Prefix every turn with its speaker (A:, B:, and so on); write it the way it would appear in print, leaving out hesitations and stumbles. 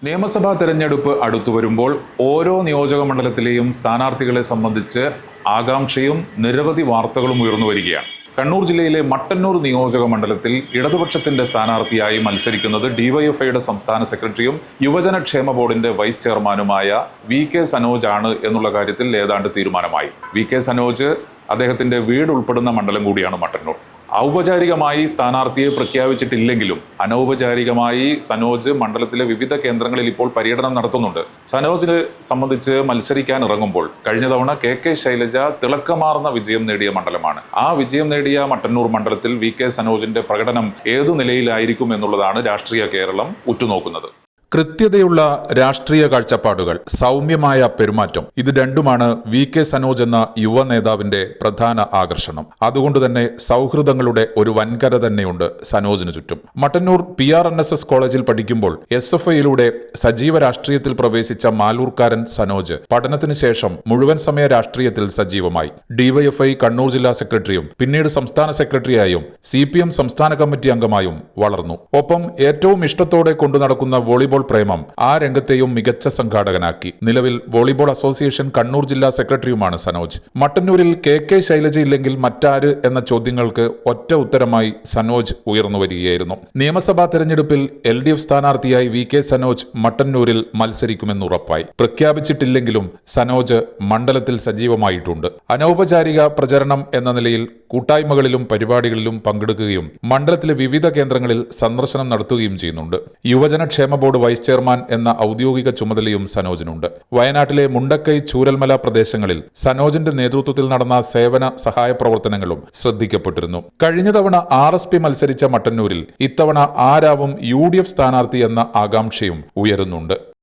A: നിയമസഭാ തെരഞ്ഞെടുപ്പ് അടുത്തുവരുമ്പോൾ ഓരോ നിയോജക മണ്ഡലത്തിലെയും സ്ഥാനാർത്ഥികളെ സംബന്ധിച്ച് ആകാംക്ഷയും നിരവധി വാർത്തകളും ഉയർന്നു വരികയാണ്. കണ്ണൂർ ജില്ലയിലെ മട്ടന്നൂർ നിയോജക മണ്ഡലത്തിൽ ഇടതുപക്ഷത്തിന്റെ സ്ഥാനാർത്ഥിയായി മത്സരിക്കുന്നത് ഡിവൈഎഫ്ഐയുടെ സംസ്ഥാന സെക്രട്ടറിയും യുവജനക്ഷേമ ബോർഡിന്റെ വൈസ് ചെയർമാനുമായ വി.കെ. സനോജ് ആണ് എന്നുള്ള കാര്യത്തിൽ ഏതാണ്ട് തീരുമാനമായി. വി.കെ. സനോജ് അദ്ദേഹത്തിന്റെ വീട് ഉൾപ്പെടുന്ന മണ്ഡലം കൂടിയാണ് മട്ടന്നൂർ. ഔപചാരികമായി സ്ഥാനാർത്ഥിയെ പ്രഖ്യാപിച്ചിട്ടില്ലെങ്കിലും അനൗപചാരികമായി സനോജ് മണ്ഡലത്തിലെ വിവിധ കേന്ദ്രങ്ങളിൽ ഇപ്പോൾ പര്യടനം നടത്തുന്നുണ്ട്. സനോജിനെ സംബന്ധിച്ച് മത്സരിക്കാൻ ഇറങ്ങുമ്പോൾ കഴിഞ്ഞ തവണ കെ ശൈലജ തിളക്കമാർന്ന വിജയം നേടിയ മണ്ഡലമാണ്. ആ വിജയം നേടിയ മട്ടന്നൂർ മണ്ഡലത്തിൽ വി.കെ. സനോജിന്റെ പ്രകടനം ഏതു നിലയിലായിരിക്കും എന്നുള്ളതാണ് രാഷ്ട്രീയ കേരളം ഉറ്റുനോക്കുന്നത്. കൃത്യതയുള്ള രാഷ്ട്രീയ കാഴ്ചപ്പാടുകൾ, സൗമ്യമായ പെരുമാറ്റം, ഇത് രണ്ടുമാണ് വി.കെ. സനോജ് എന്ന യുവ നേതാവിന്റെ പ്രധാന ആകർഷണം. അതുകൊണ്ട് തന്നെ സൗഹൃദങ്ങളുടെ ഒരു വൻകര തന്നെയുണ്ട് സനോജിന് ചുറ്റും. മട്ടന്നൂർ PRNSS കോളേജിൽ പഠിക്കുമ്പോൾ SFIയിലൂടെ സജീവ രാഷ്ട്രീയത്തിൽ പ്രവേശിച്ച മാലൂർക്കാരൻ സനോജ് പഠനത്തിന് ശേഷം മുഴുവൻ സമയ രാഷ്ട്രീയത്തിൽ സജീവമായി. DYFI കണ്ണൂർ ജില്ലാ സെക്രട്ടറിയും പിന്നീട് സംസ്ഥാന സെക്രട്ടറിയായും CPM സംസ്ഥാന കമ്മിറ്റി അംഗമായും വളർന്നു. ഒപ്പം ഏറ്റവും ഇഷ്ടത്തോടെ കൊണ്ടുനടക്കുന്ന വോളിബോൾ പ്രേമം ആ രംഗത്തെയും മികച്ച സംഘാടകനാക്കി. നിലവിൽ വോളിബോൾ അസോസിയേഷൻ കണ്ണൂർ ജില്ലാ സെക്രട്ടറിയുമാണ് സനോജ്. മട്ടന്നൂരിൽ കെ ശൈലജ ഇല്ലെങ്കിൽ മറ്റാര് എന്ന ചോദ്യങ്ങൾക്ക് ഒറ്റ ഉത്തരമായി സനോജ് ഉയർന്നു വരികയായിരുന്നു. നിയമസഭാ തെരഞ്ഞെടുപ്പിൽ LDF സ്ഥാനാർത്ഥിയായി വി.കെ. സനോജ് മട്ടന്നൂരിൽ മത്സരിക്കുമെന്നുറപ്പായി. പ്രഖ്യാപിച്ചിട്ടില്ലെങ്കിലും സനോജ് മണ്ഡലത്തിൽ സജീവമായിട്ടുണ്ട്. അനൗപചാരിക പ്രചരണം എന്ന നിലയിൽ കൂട്ടായ്മകളിലും പരിപാടികളിലും പങ്കെടുക്കുകയും മണ്ഡലത്തിലെ വിവിധ കേന്ദ്രങ്ങളിൽ സന്ദർശനം നടത്തുകയും ചെയ്യുന്നുണ്ട്. യുവജനക്ഷേമ ബോർഡ് വൈസ് ചെയർമാൻ എന്ന ഔദ്യോഗിക ചുമതലയും സനോജിനുണ്ട്. വയനാട്ടിലെ മുണ്ടക്കൈ, ചൂരൽമല പ്രദേശങ്ങളിൽ സനോജിന്റെ നേതൃത്വത്തിൽ നടന്ന സേവന സഹായ പ്രവർത്തനങ്ങളും ശ്രദ്ധിക്കപ്പെട്ടിരുന്നു. കഴിഞ്ഞ തവണ RSP മത്സരിച്ച മട്ടന്നൂരിൽ ഇത്തവണ ആരാവും UDF സ്ഥാനാർത്ഥി എന്ന ആകാംക്ഷയും ഉയരുന്നുണ്ട്.